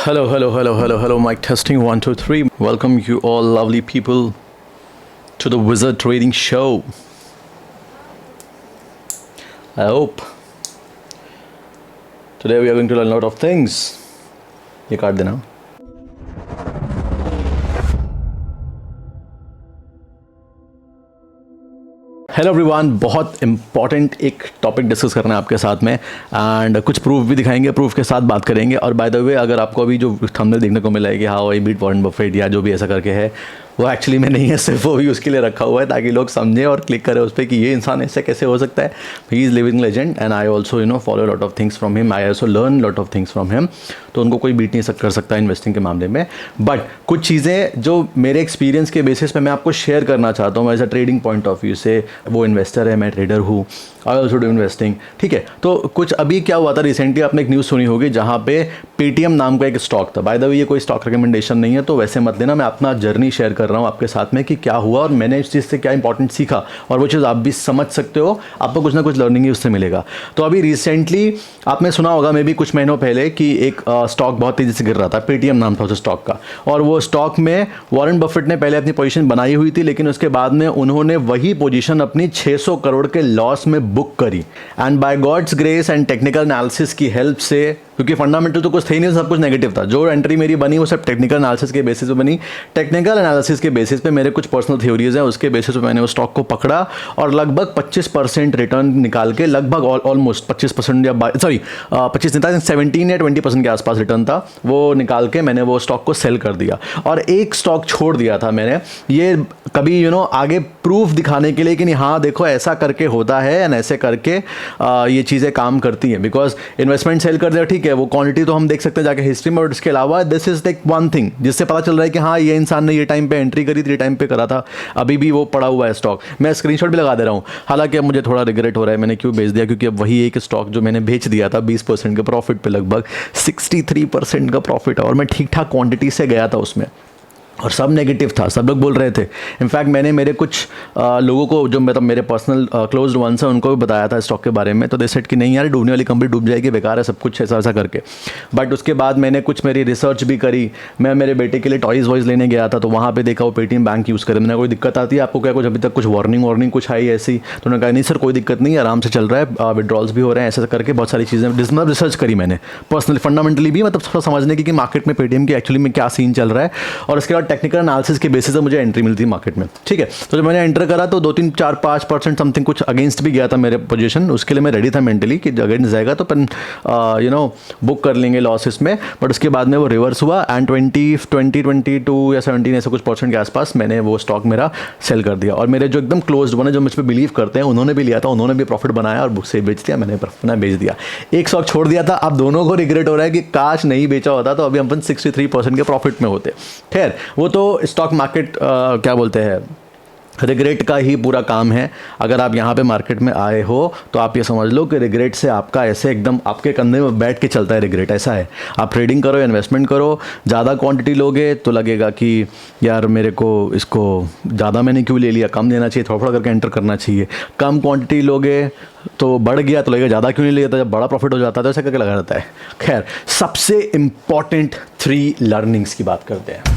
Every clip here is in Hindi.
Hello. Mic testing 1, 2, 3. Welcome you all lovely people to the Wizard Trading Show. I hope today we are going to learn a lot of things. ये काट देना. हेलो एवरीवन, बहुत इंपॉर्टेंट एक टॉपिक डिस्कस करना है आपके साथ में एंड कुछ प्रूफ भी दिखाएंगे, प्रूफ के साथ बात करेंगे. और बाय द वे, अगर आपको अभी जो थंबनेल देखने को मिला है कि how I beat Warren Buffett या जो भी ऐसा करके है, वो एक्चुअली में नहीं है, सिर्फ वो भी उसके लिए रखा हुआ है ताकि लोग समझें और क्लिक करें उस पर कि ये इंसान ऐसे कैसे हो सकता है. He is living legend and I also follow lot of things from him. I also learn lot of things from him. तो उनको कोई बीट नहीं कर सकता इन्वेस्टिंग के मामले में. बट कुछ चीज़ें जो मेरे एक्सपीरियंस के बेसिस पे मैं आपको शेयर करना चाहता हूँ as a trading point of view से. वो इन्वेस्टर है, मैं ट्रेडर हूँ, आई ऑल्सो डू इन्वेस्टिंग. ठीक है, तो कुछ अभी क्या हुआ था रिसेंटली, आपने एक न्यूज़ सुनी होगी जहाँ पे पेटीएम नाम का एक स्टॉक था. बाय द वे, ये कोई स्टॉक रिकमेंडेशन नहीं है, तो वैसे मत लेना. मैं अपना जर्नी शेयर कर रहा हूँ आपके साथ में कि क्या हुआ और मैंने इस चीज़ से क्या इंपॉर्टेंट सीखा, और वो चीज़ आप भी समझ सकते हो. आपको कुछ ना कुछ लर्निंग ही उससे मिलेगा. तो अभी रिसेंटली आपने सुना होगा मे बी कुछ महीनों पहले कि एक स्टॉक बहुत तेज़ी से गिर रहा था. पेटीएम नाम था उस स्टॉक का, और वो स्टॉक में वॉरेन बफेट ने पहले अपनी पोजीशन बनाई हुई थी, लेकिन उसके बाद में उन्होंने वही पोजीशन अपनी 600 करोड़ के लॉस में बुक करी. And by God's grace and technical analysis की हेल्प से, क्योंकि फंडामेंटल तो कुछ थे ही नहीं, सब कुछ नेगेटिव था. जो एंट्री मेरी बनी वो सब टेक्निकल एनालिसिस के बेसिस पे बनी. टेक्निकल एनालिसिस के बेसिस पे मेरे कुछ पर्सनल थ्योरीज हैं, उसके बेसिस पे मैंने वो स्टॉक को पकड़ा और लगभग 25% रिटर्न निकाल के, लगभग ऑलमोस्ट 25% या 17 या 20% के आसपास रिटर्न था, वो निकाल के मैंने वो स्टॉक को सेल कर दिया. और एक स्टॉक छोड़ दिया था मैंने, ये कभी आगे प्रूफ दिखाने के लिए कि नहीं, हाँ देखो ऐसा करके होता है एंड ऐसे करके ये चीज़ें काम करती हैं. बिकॉज इन्वेस्टमेंट सेल कर दिया, ठीक है, वो क्वांटिटी तो हम देख सकते हैं जाके हिस्ट्री में, और इसके अलावा this is like one thing जिससे पता चल रहा है कि हाँ ये इंसान ने ये टाइम पे एंट्री करी थी, ये टाइम पे करा था, अभी भी वो पड़ा हुआ है स्टॉक. मैं स्क्रीनशॉट भी लगा दे रहा हूँ. हालांकि अब मुझे थोड़ा रिग्रेट हो रहा है मैंने क्यों बेच दिया, क्योंकि अब वही एक स्टॉक जो मैंने बेच दिया था 20% के प्रॉफिट पे, लगभग 63% का प्रॉफिट है, और मैं ठीक ठाक क्वांटिटी से गया था उसमें, और सब नेगेटिव था, सब लोग बोल रहे थे. इनफैक्ट मैंने मेरे कुछ लोगों को जो मतलब मेरे पर्सनल क्लोज वंस हैं उनको भी बताया था स्टॉक के बारे में, तो दे सेड कि नहीं यार, डूबने वाली कंपनी डूब जाएगी, बेकार है सब कुछ, ऐसा करके. बट उसके बाद मैंने कुछ मेरी रिसर्च भी करी. मैं मेरे बेटे के लिए टॉयज़ वॉयज़ लेने गया था, तो वहाँ पे देखा वो पेटीएम बैंक यूज़ करे. मैंने कोई दिक्कत आती है आपको क्या, कुछ अभी तक कुछ वार्निंग कुछ आई ऐसी? तो उन्होंने कहा नहीं सर कोई दिक्कत नहीं, आराम से चल रहा है, विड्रॉल्स भी हो रहे हैं, ऐसा करके बहुत सारी चीज़ें मतलब रिसर्च करी मैंने पर्सनली, फंडामेंटली भी, मतलब थोड़ा समझने की कि मार्केट में पेटीएम की एक्चुअली में क्या सीन चल रहा है. और उसके बाद टेक्निकल एनालिसिस बेसिस से मुझे एंट्री मिलती मार्केट में. ठीक है, तो जब मैंने एंटर करा तो 2-3-4-5% समथिंग कुछ अगेंस्ट भी गया था मेरे पोजीशन. उसके लिए मैं रेडी था मेंटली कि अगेंस्ट जाएगा तो अपन बुक कर लेंगे लॉसेस में. बट उसके बाद में वो रिवर्स हुआ एंड 22 या 17 ऐसे कुछ % के आसपास मैंने वो स्टॉक मेरा सेल कर दिया. और मेरे जो एकदम क्लोज वन है, जो मुझ पर बिलीव करते हैं, उन्होंने भी लिया था, उन्होंने भी प्रॉफिट बनाया और बुक से बेच दिया, मैंने अपना बेच दिया. एक स्टॉक छोड़ दिया था. अब दोनों को रिग्रेट हो रहा है कि काश नहीं बेचा होता तो अभी अपन 63% के प्रॉफिट में होते. खैर, वो तो स्टॉक मार्केट क्या बोलते हैं, रिग्रेट का ही पूरा काम है. अगर आप यहाँ पे मार्केट में आए हो तो आप ये समझ लो कि रिग्रेट से आपका ऐसे एकदम आपके कंधे में बैठ के चलता है रिग्रेट. ऐसा है, आप ट्रेडिंग करो, इन्वेस्टमेंट करो, ज़्यादा क्वांटिटी लोगे तो लगेगा कि यार मेरे को इसको ज़्यादा मैंने क्यों ले लिया, कम लेना चाहिए, थोड़ा थोड़ा करके एंटर करना चाहिए. कम क्वांटिटी लोगे तो बढ़ गया तो लगेगा ज़्यादा क्यों नहीं लिया था, जब बड़ा प्रॉफिट हो जाता है तो ऐसा करके लगा रहता है. खैर, सबसे इंपॉर्टेंट 3 लर्निंग्स की बात करते हैं.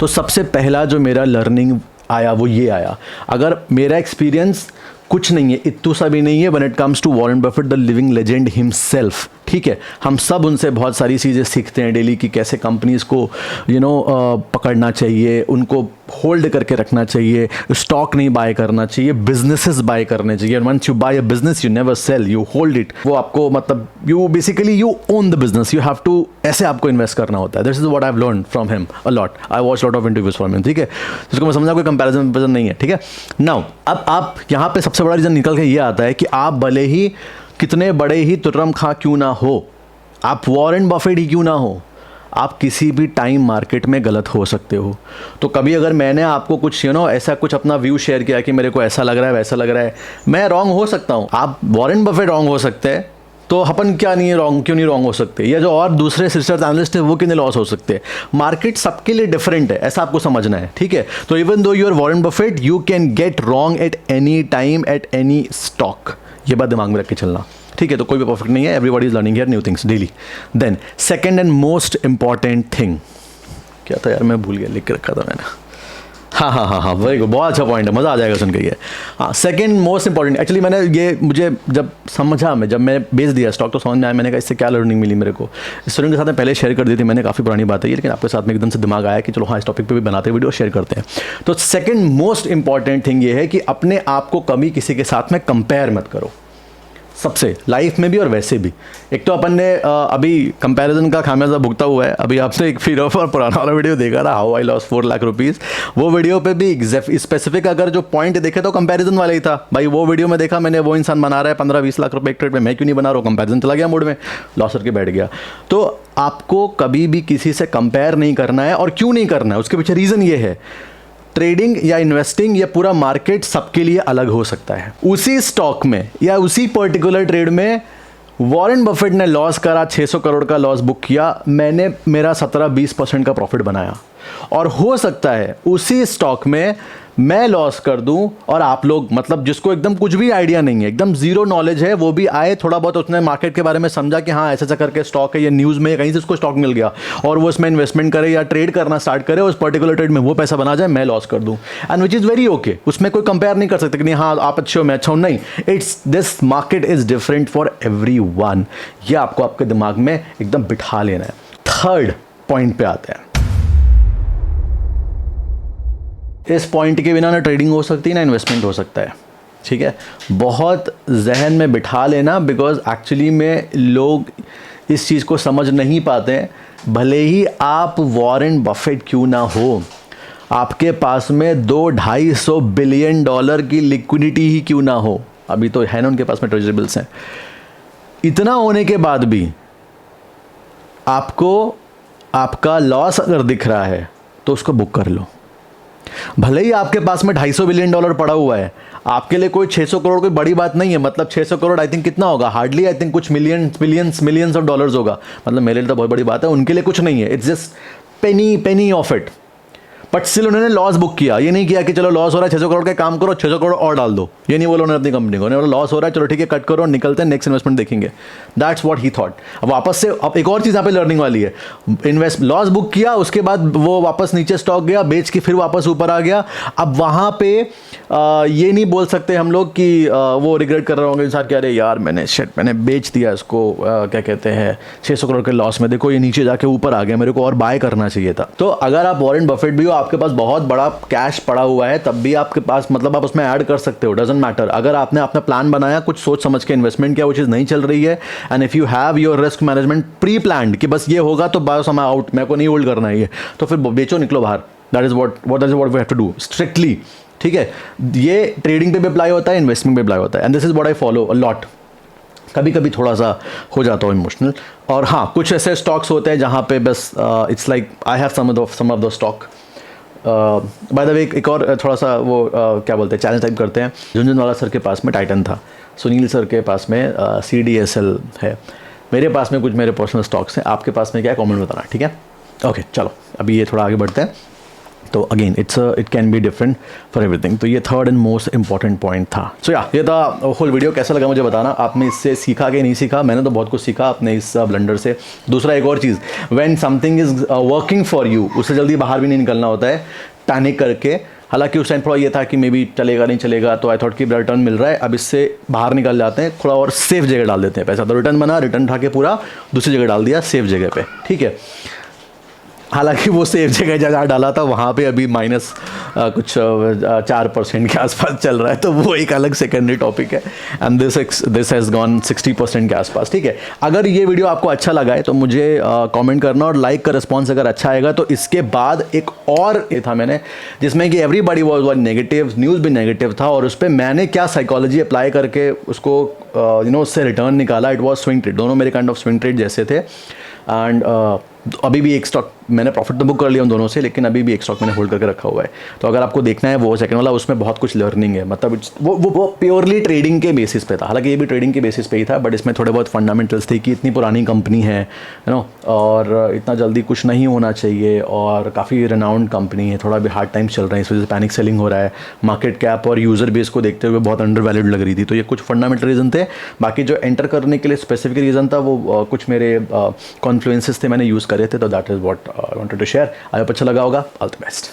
तो सबसे पहला जो मेरा लर्निंग आया वो ये आया, अगर मेरा एक्सपीरियंस कुछ नहीं है, इत्तू सा भी नहीं है, when it comes to Warren Buffett the living legend himself. ठीक है, हम सब उनसे बहुत सारी चीज़ें सीखते हैं डेली कि कैसे कंपनीज़ को पकड़ना चाहिए, उनको होल्ड करके रखना चाहिए, स्टॉक नहीं बाय करना चाहिए, बिजनेसेस बाय करने चाहिए. Once you buy a business you never sell, you hold it. वो आपको मतलब you basically you own the business, you have to, ऐसे आपको इन्वेस्ट करना होता है. This is what I have learn from him a lot. I watch lot of interviews from him. ठीक है, जिसको मैं समझा कोई कंपैरिजन नहीं है. ठीक है, नाउ अब आप यहाँ पे सबसे बड़ा रीज़न निकल के ये आता है कि आप भले ही कितने बड़े ही तुर्रम खां क्यों ना हो, आप वॉरेन बफेट ही क्यों ना हो, आप किसी भी टाइम मार्केट में गलत हो सकते हो. तो कभी अगर मैंने आपको कुछ ऐसा कुछ अपना व्यू शेयर किया कि मेरे को ऐसा लग रहा है वैसा लग रहा है, मैं रॉन्ग हो सकता हूँ, आप वॉरेन बफेट रॉन्ग हो सकते हैं, तो अपन क्या नहीं रॉन्ग, क्यों नहीं रॉन्ग हो सकते, या जो और दूसरे रिसर्च एनालिस्ट है वो क्यों नहीं लॉस हो सकते. मार्केट सबके लिए डिफरेंट है, ऐसा आपको समझना है. ठीक है, तो even though you are Warren Buffett, you can get wrong at any time at any stock. ये बात दिमाग में रख के चलना. ठीक है, तो कोई भी परफेक्ट नहीं है, everybody is learning here new things daily. Then second and most important thing क्या था यार, मैं भूल गया, लिख के रखा था मैंने। हाँ, वेरी गुड, बहुत अच्छा पॉइंट है, मज़ा आ जाएगा सुन के ये। हाँ, सेकंड मोस्ट इंपॉर्टेंट, एक्चुअली मैंने ये मुझे जब समझा, जब मैं बेच दिया स्टॉक तो समझ में आया, मैंने कहा इससे क्या लर्निंग मिली मेरे को। स्टूडेंट के साथ मैं पहले शेयर कर दी थी मैंने, काफ़ी पुरानी बात है ये, लेकिन आपके साथ में एकदम से दिमाग आया कि चलो हाँ इस टॉपिक पे भी बनाते वीडियो शेयर करते हैं। तो सेकंड मोस्ट इंपॉर्टेंट थिंग ये है कि अपने आप को कभी किसी के साथ में कंपेयर मत करो, सबसे, लाइफ में भी और वैसे भी। एक तो अपन ने अभी कंपैरिजन का खामियाजा भुगता हुआ है। अभी आपने एक फिर और पुराना वाला वीडियो देखा था, how I loss 4 lakh rupees, वो वीडियो पे भी स्पेसिफिक अगर जो पॉइंट देखे तो कंपैरिजन वाला ही था भाई। वो वीडियो में देखा मैंने, वो इंसान बना रहा है 15-20 लाख रुपए एक ट्रेड में, मैं क्यों नहीं बना रहा हूँ, कंपैरिजन चला गया मूड में, लॉस करके बैठ गया। तो आपको कभी भी किसी से कंपेयर नहीं करना है, और क्यों नहीं करना है उसके पीछे रीज़न ये है, ट्रेडिंग या इन्वेस्टिंग या पूरा मार्केट सबके लिए अलग हो सकता है। उसी स्टॉक में या उसी पर्टिकुलर ट्रेड में वॉरेन बफेट ने लॉस करा, 600 करोड़ का लॉस बुक किया, मैंने मेरा 17-20% का प्रॉफिट बनाया। और हो सकता है उसी स्टॉक में मैं लॉस कर दूं और आप लोग, मतलब जिसको एकदम कुछ भी आइडिया नहीं है, एकदम जीरो नॉलेज है, वो भी आए, थोड़ा बहुत उसने मार्केट के बारे में समझा कि हाँ ऐसा ऐसा करके स्टॉक है, ये न्यूज़ में कहीं से उसको स्टॉक मिल गया, और वो उसमें इन्वेस्टमेंट करे या ट्रेड करना स्टार्ट करे, उस पर्टिकुलर ट्रेड में वो पैसा बना जाए, मैं लॉस कर दूं, and which is very okay. उसमें कोई कंपेयर नहीं कर सकते कि नहीं हाँ आप अच्छे हो मैं अच्छा हूँ, नहीं, it's this market is different for every one. यह आपको आपके दिमाग में एकदम बिठा लेना है। थर्ड पॉइंट पे आते हैं। इस पॉइंट के बिना ना ट्रेडिंग हो सकती ना इन्वेस्टमेंट हो सकता है, ठीक है, बहुत जहन में बिठा लेना, बिकॉज एक्चुअली में लोग इस चीज़ को समझ नहीं पाते हैं। भले ही आप वॉरेन बफेट क्यों ना हो, आपके पास में $200-250 बिलियन की लिक्विडिटी ही क्यों ना हो, अभी तो है ना उनके पास में ट्रेजरेबल्स हैं, इतना होने के बाद भी आपको आपका लॉस अगर दिख रहा है तो उसको बुक कर लो। भले ही आपके पास में $250 बिलियन पड़ा हुआ है, आपके लिए कोई 600 करोड़ कोई बड़ी बात नहीं है। मतलब 600 करोड़ आई थिंक कितना होगा, हार्डली आई थिंक कुछ मिलियंस ऑफ डॉलर्स होगा, मतलब मेरे लिए तो बहुत बड़ी बात है, उनके लिए कुछ नहीं है, it's just Penney of it. But still उन्होंने लॉस बुक किया, ये नहीं किया कि चलो लॉस हो रहा है 600 करोड़ का काम करो 600 करोड़ और डाल दो, ये नहीं बोला उन्होंने अपनी कंपनी को, उन्होंने लॉस हो रहा है चलो ठीक है कट करो निकलते हैं नेक्स्ट इन्वेस्टमेंट देखेंगे। That's what he thought. अब वापस से अब एक और चीज़ यहाँ पे लर्निंग वाली है, लॉस बुक किया, उसके बाद वो वापस नीचे स्टॉक गया, बेच के फिर वापस ऊपर आ गया। अब वहाँ पे ये नहीं बोल सकते हम लोग कि वो रिग्रेट कर रहे होंगे इंसान कि अरे यार मैंने बेच दिया इसको, क्या कहते हैं 600 करोड़ के लॉस में, देखो ये नीचे जाके ऊपर आ गया, मेरे को और बाय करना चाहिए था। तो अगर आप वॉरेन बफेट भी हो, आपके पास बहुत बड़ा कैश पड़ा हुआ है, तब भी आपके पास मतलब आप उसमें ऐड कर सकते हो, डजंट मैटर। अगर आपने अपना प्लान बनाया, कुछ सोच समझ के इन्वेस्टमेंट किया, वो चीज़ नहीं चल रही है, and if you have your risk management pre planned कि बस ये होगा तो बस मैं आउट, मेरे को नहीं होल्ड करना है ये, तो फिर बेचो निकलो बाहर। That is what we have to do strictly, ठीक है। ये ट्रेडिंग पे भी अप्लाई होता है, इन्वेस्टमेंट पे अप्लाई होता है, and this is what I follow a lot. कभी कभी थोड़ा सा हो जाता हूँ इमोशनल, और हाँ कुछ ऐसे स्टॉक्स होते हैं जहाँ पे बस it's like I have some of the stock. By the way एक और थोड़ा सा वो क्या बोलते हैं चैलेंज टाइप करते हैं। झुनझुनवाला सर के पास में टाइटन था, सुनील सर के पास में CDSL है, मेरे पास में कुछ मेरे पर्सनल स्टॉक्स हैं, आपके पास में क्या है कमेंट में बताना, ठीक है। ओके चलो अभी ये थोड़ा आगे बढ़ते हैं। तो again it can be different for everything. तो ये third and most important point था। सो या ये था होल वीडियो। कैसा लगा मुझे बताना, आपने इससे सीखा कि नहीं सीखा। मैंने तो बहुत कुछ सीखा अपने इस ब्लंडर से। दूसरा एक और चीज़, when something is working for you, उससे जल्दी बाहर भी नहीं निकलना होता है पैनिक करके। हालांकि उस टाइम थोड़ा ये था कि मे बी चलेगा नहीं चलेगा, तो आई थॉट कि रिटर्न मिल रहा है, अब इससे बाहर निकल जाते हैं, थोड़ा और सेफ जगह डाल देते हैं पैसा। तो रिटर्न बना, रिटर्न उठा के पूरा दूसरी जगह डाल दिया, सेफ जगह पे, ठीक है। हालांकि वो सेफ जगह जहाँ डाला था वहाँ पे अभी माइनस कुछ 4% के आसपास चल रहा है, तो वो एक अलग सेकेंडरी टॉपिक है। एंड दिस हैज़ गॉन 60% के आसपास, ठीक है। अगर ये वीडियो आपको अच्छा लगा है तो मुझे कमेंट करना, और लाइक का रिस्पॉन्स अगर अच्छा आएगा तो इसके बाद एक और ये था मैंने, जिसमें कि एवरीबडी वॉज नेगेटिव, न्यूज़ भी नेगेटिव था, और उस पर मैंने क्या साइकोलॉजी अप्लाई करके उसको उससे रिटर्न निकाला। इट वॉज स्विंग ट्रेड, दोनों मेरे काइंड ऑफ स्विंग ट्रेड जैसे थे। एंड अभी भी एक स्टॉक मैंने प्रॉफिट तो बुक कर लिया उन दोनों से, लेकिन अभी भी एक स्टॉक मैंने होल्ड करके रखा हुआ है। तो अगर आपको देखना है वो सेकंड वाला, उसमें बहुत कुछ लर्निंग है, मतलब वो प्योरली ट्रेडिंग के बेसिस पे था। हालांकि ये भी ट्रेडिंग के बेसिस पे ही था, बट इसमें थोड़े बहुत फंडामेंटल्स थे कि इतनी पुरानी कंपनी है, यू नो, और इतना जल्दी कुछ नहीं होना चाहिए, और काफ़ी रेनाउंड कंपनी है, थोड़ा भी हार्ड टाइम चल रहे हैं, इस वजह से पैनिक सेलिंग हो रहा है, मार्केट कैप और यूज़र बेस को देखते हुए बहुत अंडर वैल्यूड लग रही थी। तो ये कुछ फंडामेंटल रीज़न थे। बाकी जो एंटर करने के लिए स्पेसिफिक रीज़न था वो कुछ मेरे कॉन्फ्लुएंसेस थे, मैंने यूज़ करे थे। तो that is what I wanted to share. I hope अच्छा लगा होगा। All the best.